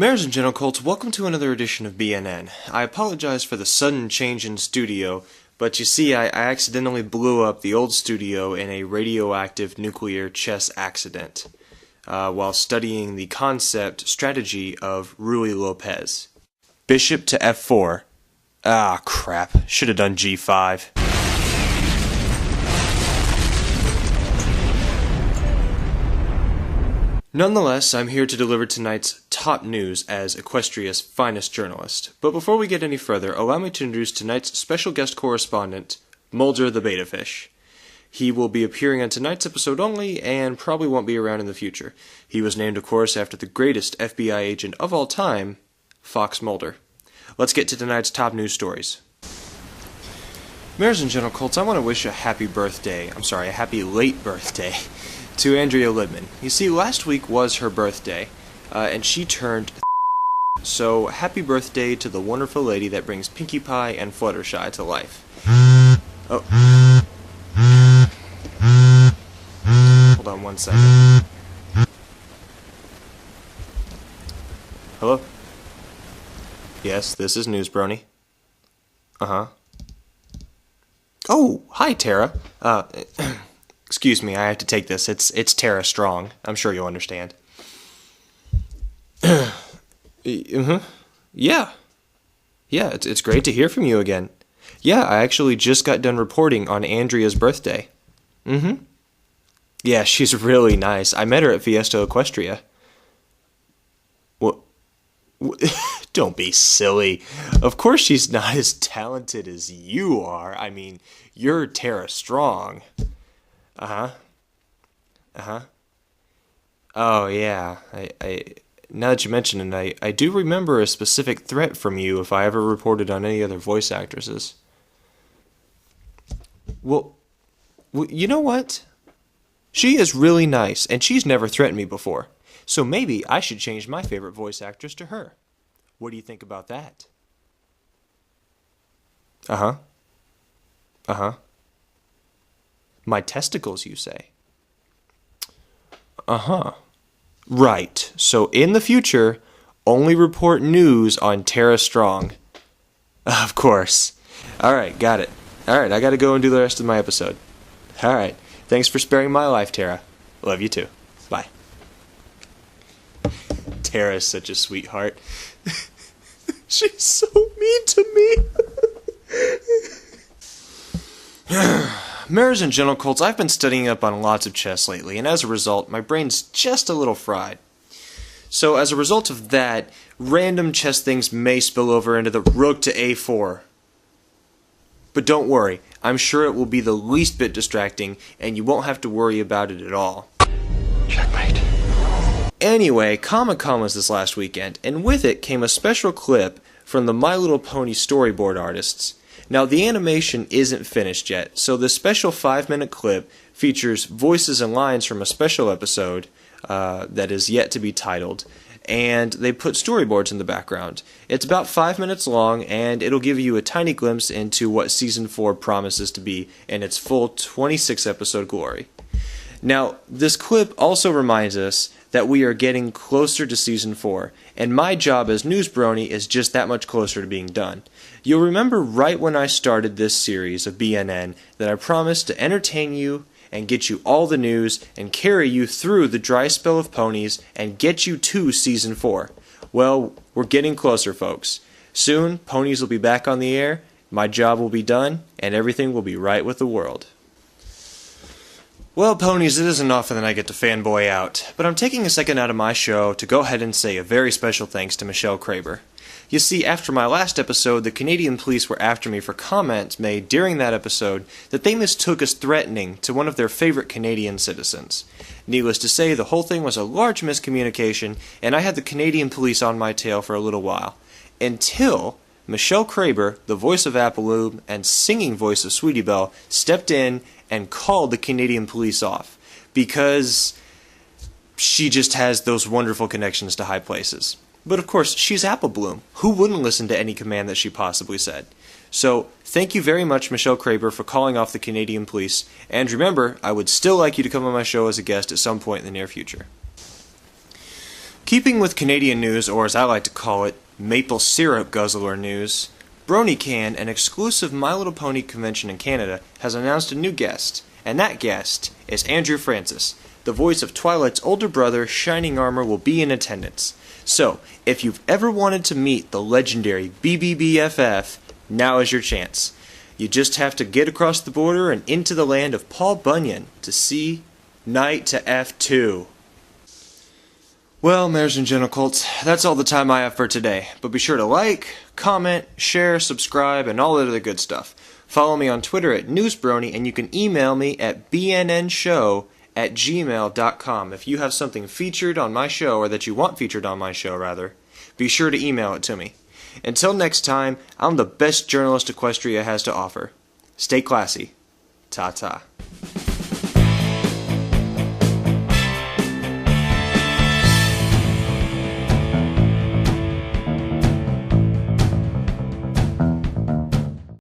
Mares and Gentle welcome to another edition of BNN. I apologize for the sudden change in studio, but you see, I accidentally blew up the old studio in a radioactive nuclear chess accident while studying the concept strategy of Ruy Lopez. Bishop to f4. Ah, crap. Should have done g5. Nonetheless, I'm here to deliver tonight's top news as Equestria's finest journalist. But before we get any further, allow me to introduce tonight's special guest correspondent, Mulder the Beta Fish. He will be appearing on tonight's episode only, and probably won't be around in the future. He was named, of course, after the greatest FBI agent of all time, Fox Mulder. Let's get to tonight's top news stories. Mares and Gentle I want to wish a happy late birthday, to Andrea Libman. You see, last week was her birthday, and she turned so happy birthday to the wonderful lady that brings Pinkie Pie and Fluttershy to life. Oh. Hold on one second. Hello? Yes, this is Newsbrony. Uh-huh. Oh, hi, Tara. Excuse me, I have to take this. It's Tara Strong. I'm sure you'll understand. Yeah. Yeah, it's great to hear from you again. Yeah, I actually just got done reporting on Andrea's birthday. Yeah, she's really nice. I met her at Fiesta Equestria. What? Don't be silly. Of course she's not as talented as you are. I mean, you're Tara Strong. Uh-huh. Oh, yeah. I now that you mention it, I do remember a specific threat from you if I ever reported on any other voice actresses. Well, you know what? She is really nice, and she's never threatened me before. So maybe I should change my favorite voice actress to her. What do you think about that? Uh-huh. My testicles, you say? Uh-huh. Right. So in the future, only report news on Tara Strong. Of course. Alright, got it. Alright, I gotta go and do the rest of my episode. Alright. Thanks for sparing my life, Tara. Love you too. Bye. Tara is such a sweetheart. She's so mean to me. Mares and Gentle I've been studying up on lots of chess lately, and as a result, my brain's just a little fried. So as a result of that, random chess things may spill over into the rook to a4. But don't worry, I'm sure it will be the least bit distracting, and you won't have to worry about it at all. Checkmate. Anyway, Comic-Con was this last weekend, and with it came a special clip from the My Little Pony storyboard artists. Now, the animation isn't finished yet, so this special 5-minute clip features voices and lines from a special episode that is yet to be titled, and they put storyboards in the background. It's about 5 minutes long, and it'll give you a tiny glimpse into what Season 4 promises to be in its full 26-episode glory. Now, this clip also reminds us that we are getting closer to Season 4, and my job as Newsbrony is just that much closer to being done. You'll remember right when I started this series of BNN that I promised to entertain you and get you all the news and carry you through the dry spell of ponies and get you to Season 4. Well, we're getting closer, folks. Soon, ponies will be back on the air, my job will be done, and everything will be right with the world. Well, ponies, it isn't often that I get to fanboy out, but I'm taking a second out of my show to go ahead and say a very special thanks to Michelle Kraber. You see, after my last episode, the Canadian police were after me for comments made during that episode that they mistook as threatening to one of their favorite Canadian citizens. Needless to say, the whole thing was a large miscommunication, and I had the Canadian police on my tail for a little while. Until Michelle Kraber, the voice of Appaloob and singing voice of Sweetie Belle, stepped in and called the Canadian police off, because she just has those wonderful connections to high places. But of course, she's Apple Bloom. Who wouldn't listen to any command that she possibly said? So, thank you very much, Michelle Kraber, for calling off the Canadian police, and remember, I would still like you to come on my show as a guest at some point in the near future. Keeping with Canadian news, or as I like to call it, maple syrup guzzler news, BronyCan, an exclusive My Little Pony convention in Canada, has announced a new guest, and that guest is Andrew Francis. The voice of Twilight's older brother, Shining Armor, will be in attendance. So, if you've ever wanted to meet the legendary BBBFF, now is your chance. You just have to get across the border and into the land of Paul Bunyan to see Knight to F2. Well, Mares and Gentle Colts, that's all the time I have for today. But be sure to like, comment, share, subscribe, and all that other good stuff. Follow me on Twitter at Newsbrony, and you can email me at bnnshow@gmail.com. If you have something featured on my show, or that you want featured on my show, rather, be sure to email it to me. Until next time, I'm the best journalist Equestria has to offer. Stay classy. Ta-ta.